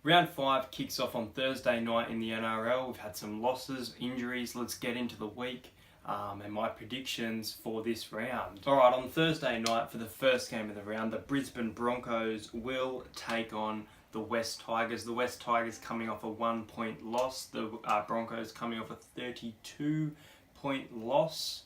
Round 5 kicks off on Thursday night in the NRL. We've had some losses, injuries. Let's get into the week and my predictions for this round. Alright, on Thursday night for the first game of the round, the Brisbane Broncos will take on the West Tigers. The West Tigers coming off a 1-point loss. The Broncos coming off a 32-point loss.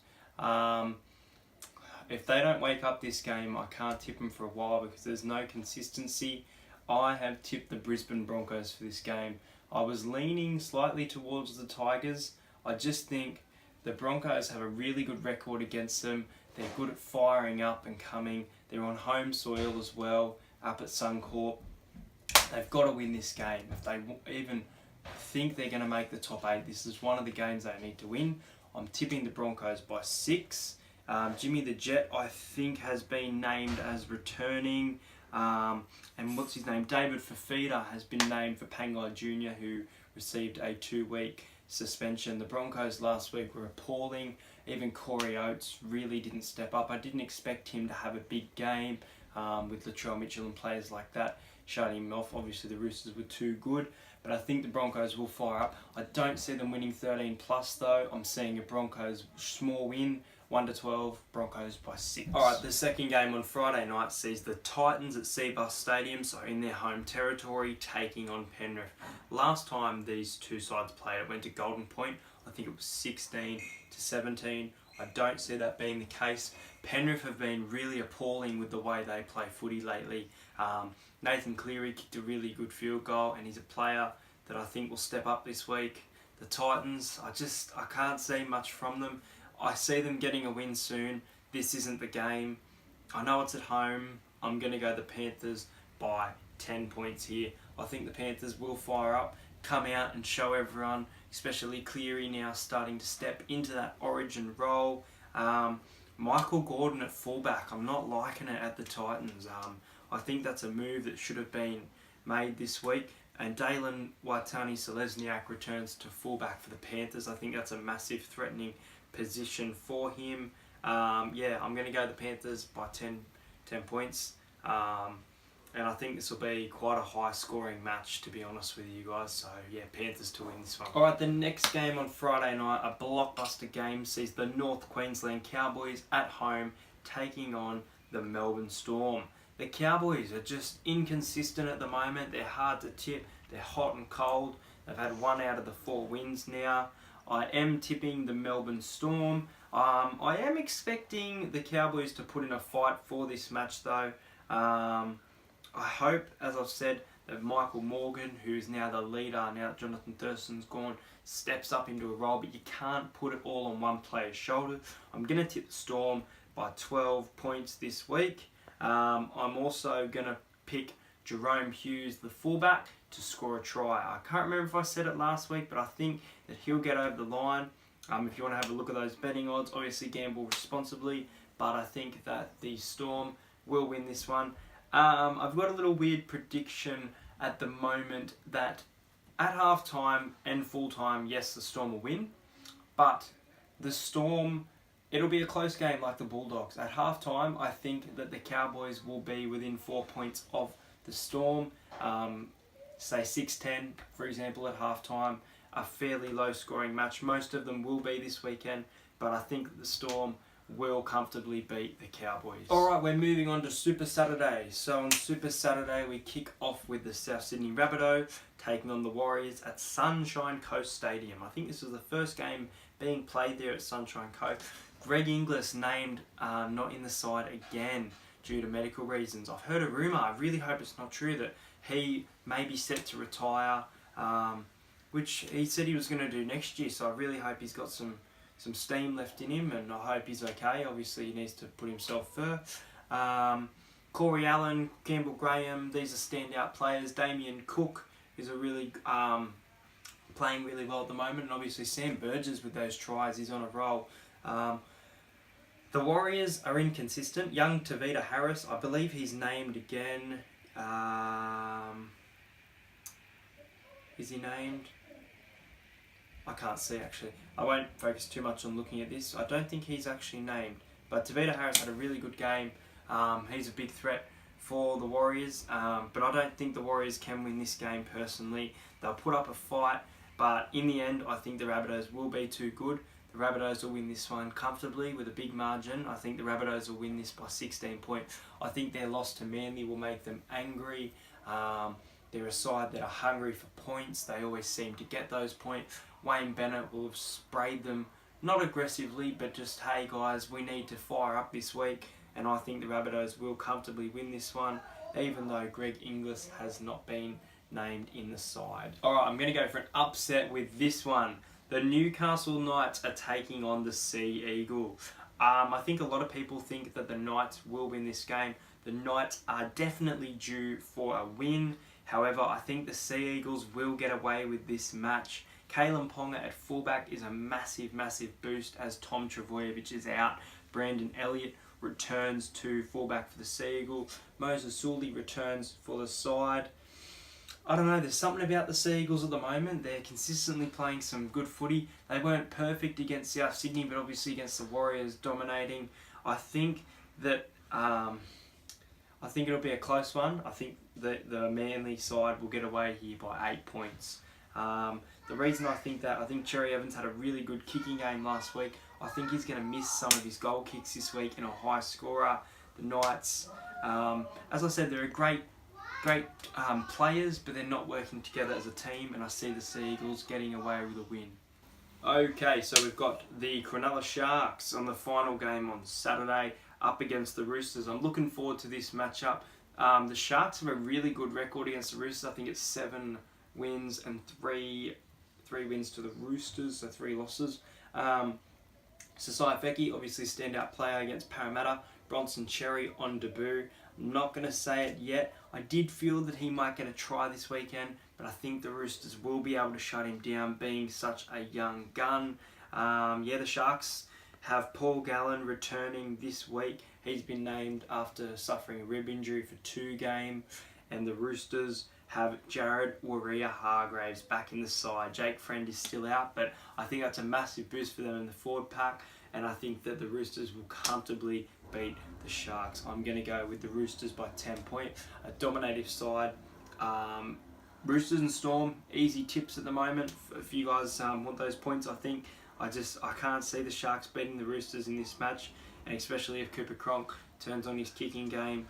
If they don't wake up this game, I can't tip them for a while because there's no consistency. I have tipped the Brisbane Broncos for this game. I was leaning slightly towards the Tigers. I just think the Broncos have a really good record against them. They're good at firing up and coming. They're on home soil as well, up at Suncorp. They've got to win this game. If they even think they're going to make the top 8, this is one of the games they need to win. I'm tipping the Broncos by 6. Jimmy the Jet, I think, has been named as returning. And what's his name? David Fafita has been named for Pangai Jr., who received a 2-week suspension. The Broncos last week were appalling. Even Corey Oates really didn't step up. I didn't expect him to have a big game with Latrell Mitchell and players like that shutting him off. Obviously, the Roosters were too good, but I think the Broncos will fire up. I don't see them winning 13 plus though. I'm seeing a Broncos small win, 1-12, Broncos by 6. Alright, the second game on Friday night sees the Titans at Seabus Stadium, so in their home territory, taking on Penrith. Last time these two sides played, it went to Golden Point. I think it was 16-17. I don't see that being the case. Penrith have been really appalling with the way they play footy lately. Nathan Cleary kicked a really good field goal, and he's a player that I think will step up this week. The Titans, I can't see much from them. I see them getting a win soon. This isn't the game. I know it's at home. I'm going to go the Panthers by 10 points here. I think the Panthers will fire up, come out and show everyone, especially Cleary now starting to step into that origin role. Michael Gordon at fullback, I'm not liking it at the Titans. I think that's a move that should have been made this week. And Dalen Waitani-Selesniak returns to fullback for the Panthers. I think that's a massive threatening position for him. I'm going to go the Panthers by 10 points. And I think this will be quite a high scoring match, to be honest with you guys. So yeah, Panthers to win this one. Alright, the next game on Friday night, a blockbuster game, sees the North Queensland Cowboys at home taking on the Melbourne Storm. The Cowboys are just inconsistent at the moment. They're hard to tip. They're hot and cold. They've had 1 out of the 4 wins now. I am tipping the Melbourne Storm. I am expecting the Cowboys to put in a fight for this match though. I hope, as I've said, that Michael Morgan, who's now the leader, now that Jonathan Thurston's gone, steps up into a role, but you can't put it all on one player's shoulder. I'm going to tip the Storm by 12 points this week. I'm also going to pick Jerome Hughes, the fullback, to score a try. I can't remember if I said it last week, but I think that he'll get over the line. If you want to have a look at those betting odds, obviously gamble responsibly, but I think that the Storm will win this one. I've got a little weird prediction at the moment that at half-time and full-time, yes, the Storm will win, but the Storm, it'll be a close game like the Bulldogs. At half-time, I think that the Cowboys will be within 4 points of the Storm. Say 6-10, for example, at half-time. A fairly low-scoring match. Most of them will be this weekend, but I think that the Storm will comfortably beat the Cowboys. Alright, we're moving on to Super Saturday. So on Super Saturday, we kick off with the South Sydney Rabbitohs taking on the Warriors at Sunshine Coast Stadium. I think this was the first game being played there at Sunshine Coast. Greg Inglis named not in the side again due to medical reasons. I've heard a rumour, I really hope it's not true, that he may be set to retire, which he said he was going to do next year, so I really hope he's got some steam left in him, and I hope he's okay. Obviously he needs to put himself first. Corey Allen, Campbell Graham, these are standout players. Damien Cook is a really playing really well at the moment, and obviously Sam Burgess with those tries, he's on a roll. The Warriors are inconsistent. Young Tavita Harris, I believe he's named again. Is he named? I can't see actually. I won't focus too much on looking at this. I don't think he's actually named. But Tavita Harris had a really good game. He's a big threat for the Warriors, but I don't think the Warriors can win this game personally. They'll put up a fight, but in the end, I think the Rabbitohs will be too good. The Rabbitohs will win this one comfortably with a big margin. I think the Rabbitohs will win this by 16 points. I think their loss to Manly will make them angry. They're a side that are hungry for points. They always seem to get those points. Wayne Bennett will have sprayed them, not aggressively, but just, hey guys, we need to fire up this week. And I think the Rabbitohs will comfortably win this one, even though Greg Inglis has not been named in the side. Alright, I'm going to go for an upset with this one. The Newcastle Knights are taking on the Sea Eagle. I think a lot of people think that the Knights will win this game. The Knights are definitely due for a win. However, I think the Sea Eagles will get away with this match. Kalen Ponga at fullback is a massive, massive boost as Tom Trbojevic is out. Brandon Elliott returns to fullback for the Sea Eagle. Moses Sully returns for the side. I don't know, there's something about the Sea Eagles at the moment. They're consistently playing some good footy. They weren't perfect against South Sydney, but obviously against the Warriors dominating. I think that it'll be a close one. I think that the Manly side will get away here by 8 points. The reason I think that, I think Cherry Evans had a really good kicking game last week. I think he's going to miss some of his goal kicks this week in a high scorer. The Knights, as I said, they're great players, but they're not working together as a team, and I see the Sea Eagles getting away with a win. Okay, so we've got the Cronulla Sharks on the final game on Saturday up against the Roosters. I'm looking forward to this matchup. The Sharks have a really good record against the Roosters. I think it's 7 wins and 3 wins to the Roosters, so 3 losses. Sasai Feki, obviously standout player against Parramatta. Bronson Cherry on debut. I'm not going to say it yet. I did feel that he might get a try this weekend, but I think the Roosters will be able to shut him down, being such a young gun. The Sharks have Paul Gallen returning this week. He's been named after suffering a rib injury for 2 games. And the Roosters have Jared Warrior-Hargraves back in the side. Jake Friend is still out, but I think that's a massive boost for them in the forward pack. And I think that the Roosters will comfortably beat the Sharks. I'm going to go with the Roosters by 10 points. A dominative side. Roosters and Storm, easy tips at the moment. If you guys want those points, I think I can't see the Sharks beating the Roosters in this match, and especially if Cooper Cronk turns on his kicking game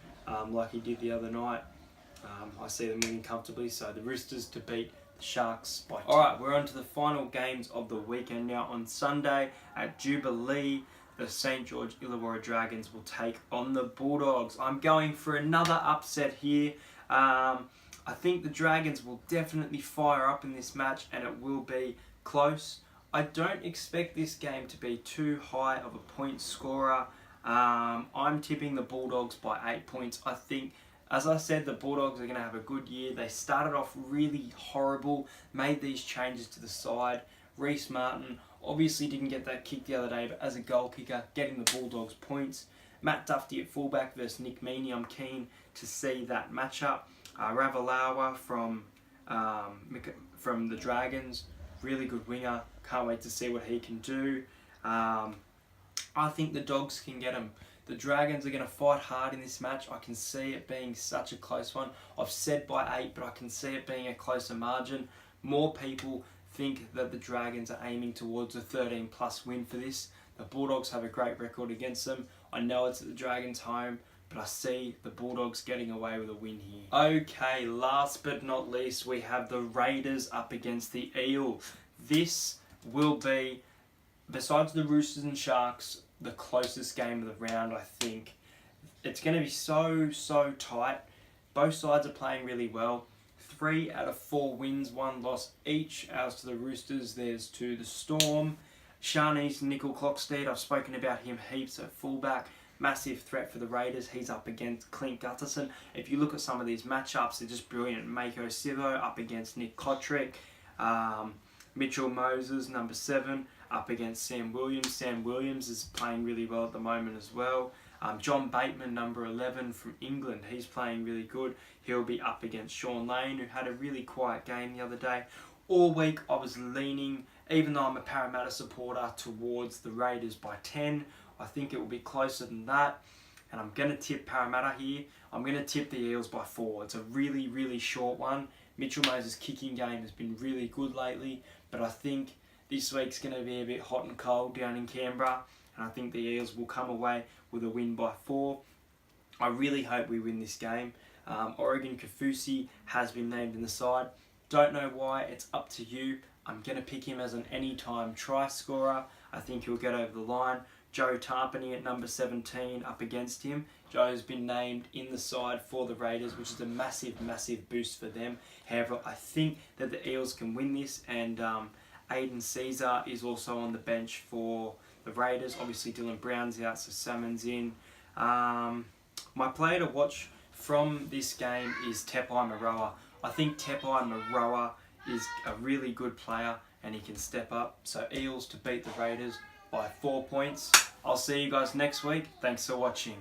like he did the other night. I see them winning comfortably, so the Roosters to beat the Sharks by 10. Alright, we're on to the final games of the weekend now. On Sunday at Jubilee, the St. George Illawarra Dragons will take on the Bulldogs. I'm going for another upset here. I think the Dragons will definitely fire up in this match, and it will be close. I don't expect this game to be too high of a point scorer. I'm tipping the Bulldogs by 8 points. I think, as I said, the Bulldogs are going to have a good year. They started off really horrible, made these changes to the side. Reece Martin obviously didn't get that kick the other day, but as a goal kicker, getting the Bulldogs points. Matt Duffy at fullback versus Nick Meaney. I'm keen to see that matchup. Ravalawa from the Dragons, really good winger. Can't wait to see what he can do. I think the Dogs can get him. The Dragons are going to fight hard in this match. I can see it being such a close one. I've said by 8, but I can see it being a closer margin. More people think that the Dragons are aiming towards a 13-plus win for this. The Bulldogs have a great record against them. I know it's at the Dragons' home, but I see the Bulldogs getting away with a win here. Okay, last but not least, we have the Raiders up against the Eels. This will be, besides the Roosters and Sharks, the closest game of the round, I think. It's going to be so tight. Both sides are playing really well. 3 out of 4 wins, 1 loss each. As to the Roosters, there's to the Storm. Shanice Nickel-Clockstead, I've spoken about him heaps at fullback. Massive threat for the Raiders. He's up against Clint Gutherson. If you look at some of these matchups, they're just brilliant. Mako Sivo up against Nick Kotrick. Mitchell Moses, number 7, up against Sam Williams. Sam Williams is playing really well at the moment as well. John Bateman, number 11 from England. He's playing really good. He'll be up against Sean Lane, who had a really quiet game the other day. All week I was leaning, even though I'm a Parramatta supporter, towards the Raiders by 10. I think it will be closer than that. and I'm going to tip Parramatta here. I'm going to tip the Eels by 4. It's a really, really short one. Mitchell Moses' kicking game has been really good lately, but I think this week's going to be a bit hot and cold down in Canberra, and I think the Eels will come away with a win by 4. I really hope we win this game. Oregon Kafusi has been named in the side. Don't know why, it's up to you. I'm going to pick him as an anytime try scorer. I think he'll get over the line. Joe Tarpany at number 17 up against him. Joe's been named in the side for the Raiders, which is a massive, massive boost for them. However, I think that the Eels can win this, and Aiden Caesar is also on the bench for the Raiders. Obviously, Dylan Brown's out, so Salmon's in. My player to watch from this game is Tepai Maroa. I think Tepai Maroa is a really good player and he can step up. So Eels to beat the Raiders by 4 points. I'll see you guys next week. Thanks for watching.